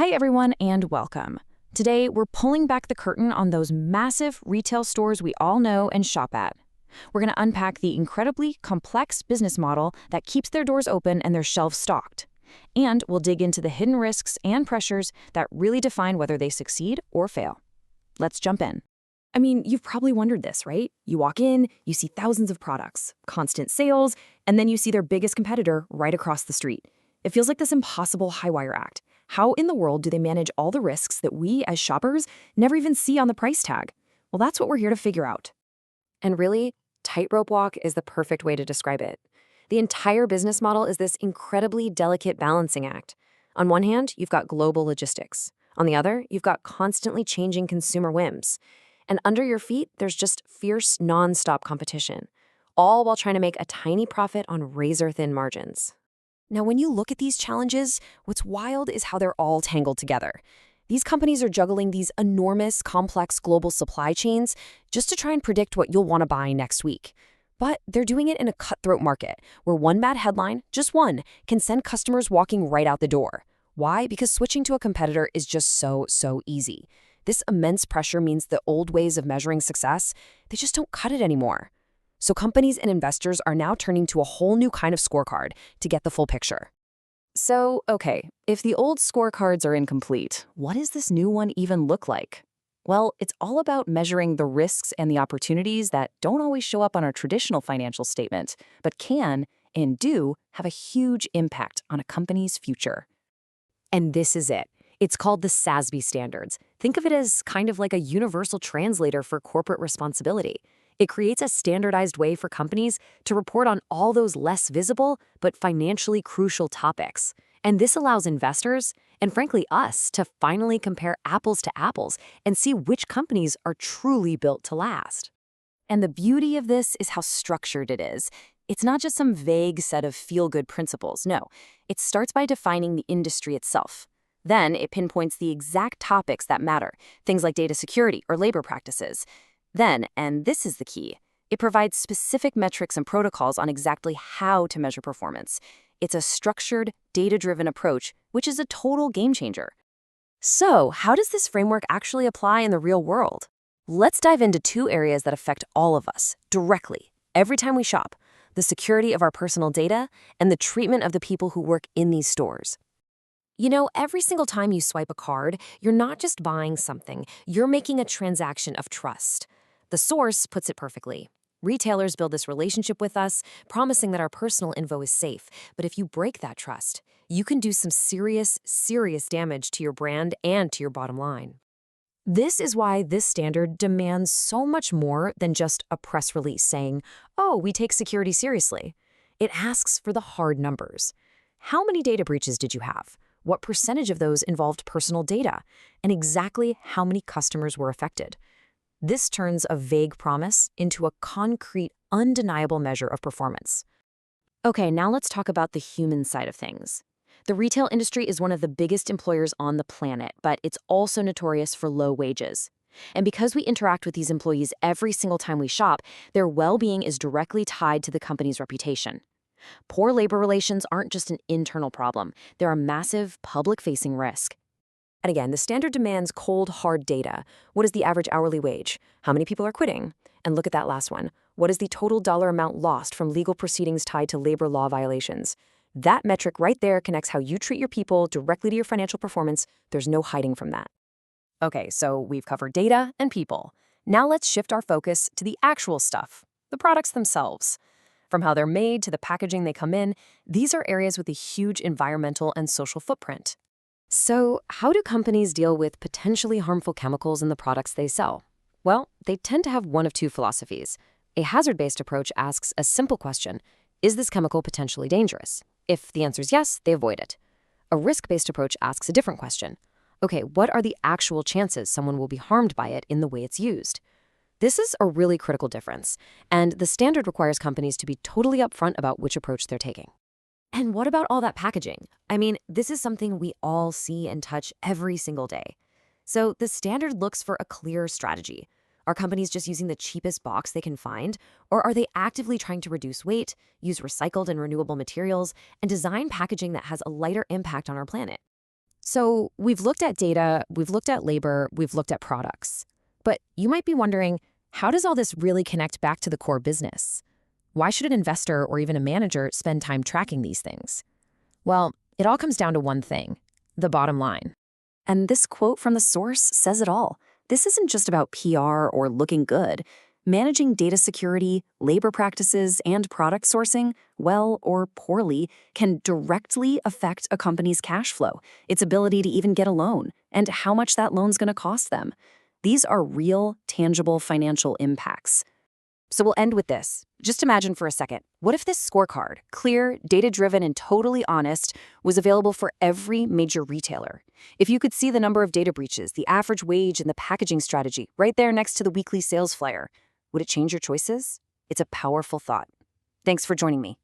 Hey everyone, and welcome. Today, we're pulling back the curtain on those massive retail stores we all know and shop at. We're going to unpack the incredibly complex business model that keeps their doors open and their shelves stocked. And we'll dig into the hidden risks and pressures that really define whether they succeed or fail. Let's jump in. I mean, you've probably wondered this, right? You walk in, you see thousands of products, constant sales, and then you see their biggest competitor right across the street. It feels like this impossible high-wire act. How in the world do they manage all the risks that we, as shoppers, never even see on the price tag? Well, that's what we're here to figure out. And really, tightrope walk is the perfect way to describe it. The entire business model is this incredibly delicate balancing act. On one hand, you've got global logistics. On the other, you've got constantly changing consumer whims. And under your feet, there's just fierce, non-stop competition, all while trying to make a tiny profit on razor-thin margins. Now, when you look at these challenges, what's wild is how they're all tangled together. These companies are juggling these enormous, complex global supply chains just to try and predict what you'll want to buy next week. But they're doing it in a cutthroat market, where one bad headline, just one, can send customers walking right out the door. Why? Because switching to a competitor is just so easy. This immense pressure means the old ways of measuring success, they just don't cut it anymore. So companies and investors are now turning to a whole new kind of scorecard to get the full picture. So, okay, if the old scorecards are incomplete, what does this new one even look like? Well, it's all about measuring the risks and the opportunities that don't always show up on our traditional financial statement, but can, and do, have a huge impact on a company's future. And this is it. It's called the SASB standards. Think of it as kind of like a universal translator for corporate responsibility. It creates a standardized way for companies to report on all those less visible but financially crucial topics. And this allows investors, and frankly us, to finally compare apples to apples and see which companies are truly built to last. And the beauty of this is how structured it is. It's not just some vague set of feel-good principles. No, it starts by defining the industry itself. Then it pinpoints the exact topics that matter, things like data security or labor practices. Then, and this is the key, it provides specific metrics and protocols on exactly how to measure performance. It's a structured, data-driven approach, which is a total game changer. So, how does this framework actually apply in the real world? Let's dive into two areas that affect all of us, directly, every time we shop: the security of our personal data and the treatment of the people who work in these stores. You know, every single time you swipe a card, you're not just buying something, you're making a transaction of trust. The source puts it perfectly. Retailers build this relationship with us, promising that our personal info is safe. But if you break that trust, you can do some serious damage to your brand and to your bottom line. This is why this standard demands so much more than just a press release saying, "Oh, we take security seriously." It asks for the hard numbers. How many data breaches did you have? What percentage of those involved personal data? And exactly how many customers were affected? This turns a vague promise into a concrete, undeniable measure of performance. Okay, now let's talk about the human side of things. The retail industry is one of the biggest employers on the planet, but it's also notorious for low wages. And because we interact with these employees every single time we shop, their well-being is directly tied to the company's reputation. Poor labor relations aren't just an internal problem. They're a massive public-facing risk. And again, the standard demands cold, hard data. What is the average hourly wage? How many people are quitting? And look at that last one. What is the total dollar amount lost from legal proceedings tied to labor law violations? That metric right there connects how you treat your people directly to your financial performance. There's no hiding from that. Okay, so we've covered data and people. Now let's shift our focus to the actual stuff, the products themselves. From how they're made to the packaging they come in, these are areas with a huge environmental and social footprint. So, how do companies deal with potentially harmful chemicals in the products they sell? Well, they tend to have one of two philosophies. A hazard-based approach asks a simple question: is this chemical potentially dangerous? If the answer is yes, they avoid it. A risk-based approach asks a different question. Okay, what are the actual chances someone will be harmed by it in the way it's used? This is a really critical difference, and the standard requires companies to be totally upfront about which approach they're taking. And what about all that packaging? I mean, this is something we all see and touch every single day. So the standard looks for a clear strategy. Are companies just using the cheapest box they can find? Or are they actively trying to reduce weight, use recycled and renewable materials, and design packaging that has a lighter impact on our planet? So we've looked at data, we've looked at labor, we've looked at products. But you might be wondering, how does all this really connect back to the core business? Why should an investor or even a manager spend time tracking these things? Well, it all comes down to one thing, the bottom line. And this quote from the source says it all. This isn't just about PR or looking good. Managing data security, labor practices, and product sourcing, well or poorly, can directly affect a company's cash flow, its ability to even get a loan, and how much that loan's going to cost them. These are real, tangible financial impacts. So we'll end with this. Just imagine for a second, what if this scorecard, clear, data-driven, and totally honest, was available for every major retailer? If you could see the number of data breaches, the average wage, and the packaging strategy right there next to the weekly sales flyer, would it change your choices? It's a powerful thought. Thanks for joining me.